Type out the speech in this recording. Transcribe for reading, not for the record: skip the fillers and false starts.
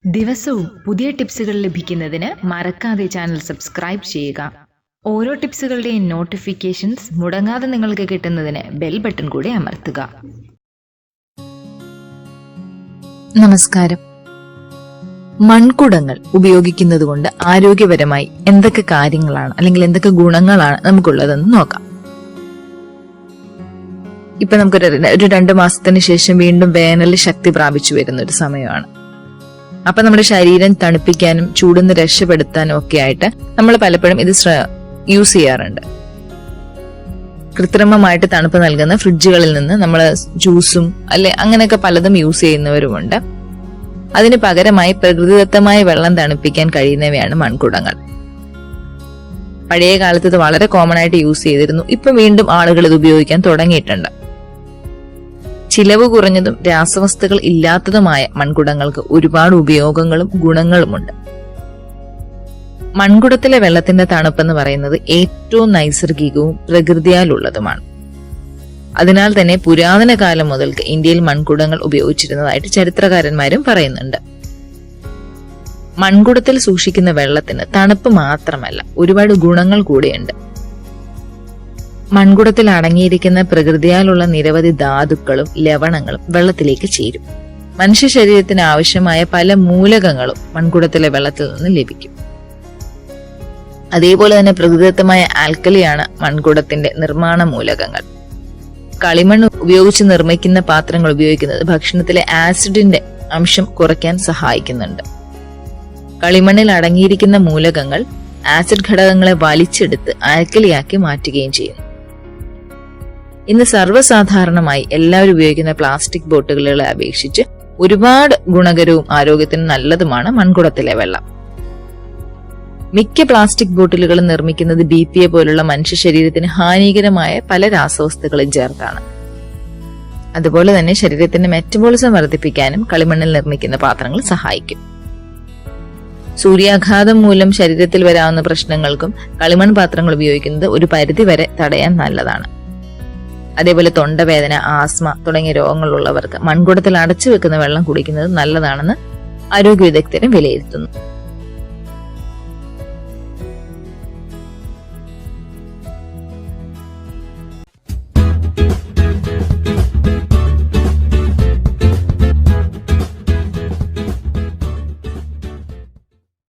ദിവസവും പുതിയ ടിപ്സുകൾ ലഭിക്കുന്നതിന് മറക്കാതെ ചാനൽ സബ്സ്ക്രൈബ് ചെയ്യുക. ഓരോ ടിപ്സുകളുടെയും നോട്ടിഫിക്കേഷൻസ് മുടങ്ങാതെ നിങ്ങൾക്ക് കിട്ടുന്നതിന് ബെൽ ബട്ടൺ കൂടി അമർത്തുക. നമസ്കാരം. മൺകുടങ്ങൾ ഉപയോഗിക്കുന്നത് കൊണ്ട് ആരോഗ്യപരമായി എന്തൊക്കെ കാര്യങ്ങളാണ് അല്ലെങ്കിൽ എന്തൊക്കെ ഗുണങ്ങളാണ് നമുക്കുള്ളതെന്ന് നോക്കാം. ഇപ്പൊ നമുക്കൊരു 2 മാസത്തിന് ശേഷം വീണ്ടും വേനൽ ശക്തി പ്രാപിച്ചു വരുന്ന ഒരു സമയമാണ്. അപ്പൊ നമ്മുടെ ശരീരം തണുപ്പിക്കാനും ചൂടിന്ന് രക്ഷപ്പെടുത്താനും ഒക്കെ ആയിട്ട് നമ്മൾ പലപ്പോഴും ഇത് യൂസ് ചെയ്യാറുണ്ട്. കൃത്രിമമായിട്ട് തണുപ്പ് നൽകുന്ന ഫ്രിഡ്ജുകളിൽ നിന്ന് നമ്മൾ ജ്യൂസും അങ്ങനെയൊക്കെ പലതും യൂസ് ചെയ്യുന്നവരുമുണ്ട്. അതിന് പകരമായി പ്രകൃതിദത്തമായ വെള്ളം തണുപ്പിക്കാൻ കഴിയുന്നവയാണ് മൺകുടങ്ങൾ. പഴയ കാലത്ത് ഇത് വളരെ കോമൺ ആയിട്ട് യൂസ് ചെയ്തിരുന്നു. ഇപ്പൊ വീണ്ടും ആളുകൾ ഇത് ഉപയോഗിക്കാൻ തുടങ്ങിയിട്ടുണ്ട്. ചിലവ് കുറഞ്ഞതും രാസവസ്തുക്കൾ ഇല്ലാത്തതുമായ മൺകുടങ്ങൾക്ക് ഒരുപാട് ഉപയോഗങ്ങളും ഗുണങ്ങളുമുണ്ട്. മൺകുടത്തിലെ വെള്ളത്തിന്റെ തണുപ്പെന്ന് പറയുന്നത് ഏറ്റവും നൈസർഗികവും പ്രകൃതിയാലുള്ളതുമാണ്. അതിനാൽ തന്നെ പുരാതന കാലം മുതൽക്ക് ഇന്ത്യയിൽ മൺകുടങ്ങൾ ഉപയോഗിച്ചിരുന്നതായിട്ട് ചരിത്രകാരന്മാരും പറയുന്നുണ്ട്. മൺകുടത്തിൽ സൂക്ഷിക്കുന്ന വെള്ളത്തിന് തണുപ്പ് മാത്രമല്ല, ഒരുപാട് ഗുണങ്ങൾ കൂടിയുണ്ട്. മൺകുടത്തിൽ അടങ്ങിയിരിക്കുന്ന പ്രകൃതിയാലുള്ള നിരവധി ധാതുക്കളും ലവണങ്ങളും വെള്ളത്തിലേക്ക് ചേരും. മനുഷ്യ ശരീരത്തിന് ആവശ്യമായ പല മൂലകങ്ങളും മൺകുടത്തിലെ വെള്ളത്തിൽ നിന്ന് ലഭിക്കും. അതേപോലെ തന്നെ പ്രകൃതിദത്തമായ ആൽക്കലിയാണ് മൺകുടത്തിന്റെ നിർമ്മാണ മൂലകങ്ങൾ. കളിമണ്ണ് ഉപയോഗിച്ച് നിർമ്മിക്കുന്ന പാത്രങ്ങൾ ഉപയോഗിക്കുന്നത് ഭക്ഷണത്തിലെ ആസിഡിന്റെ അംശം കുറയ്ക്കാൻ സഹായിക്കുന്നുണ്ട്. കളിമണ്ണിൽ അടങ്ങിയിരിക്കുന്ന മൂലകങ്ങൾ ആസിഡ് ഘടകങ്ങളെ വലിച്ചെടുത്ത് ആൽക്കലിയാക്കി മാറ്റുകയും ചെയ്യുന്നു. ഇന്ന് സർവ്വസാധാരണമായി എല്ലാവരും ഉപയോഗിക്കുന്ന പ്ലാസ്റ്റിക് ബോട്ടിലുകളെ അപേക്ഷിച്ച് ഒരുപാട് ഗുണകരവും ആരോഗ്യത്തിന് നല്ലതുമാണ് മൺകുടത്തിലെ വെള്ളം. മിക്ക പ്ലാസ്റ്റിക് ബോട്ടിലുകളും നിർമ്മിക്കുന്നത് BPA പോലുള്ള മനുഷ്യ ശരീരത്തിന് ഹാനികരമായ പല രാസവസ്തുക്കളും ചേർത്താണ്. അതുപോലെ തന്നെ ശരീരത്തിന്റെ മെറ്റബോളിസം വർദ്ധിപ്പിക്കാനും കളിമണ്ണിൽ നിർമ്മിക്കുന്ന പാത്രങ്ങൾ സഹായിക്കും. സൂര്യാഘാതം മൂലം ശരീരത്തിൽ വരാവുന്ന പ്രശ്നങ്ങൾക്കും കളിമൺ പാത്രങ്ങൾ ഉപയോഗിക്കുന്നത് ഒരു പരിധി വരെ തടയാൻ നല്ലതാണ്. അതേപോലെ തൊണ്ടവേദന, ആസ്മ തുടങ്ങിയ രോഗങ്ങളുള്ളവർക്ക് മൺകുടത്തിൽ അടച്ചു വെക്കുന്ന വെള്ളം കുടിക്കുന്നത് നല്ലതാണെന്ന് ആരോഗ്യ വിദഗ്ധരും വിലയിരുത്തുന്നു.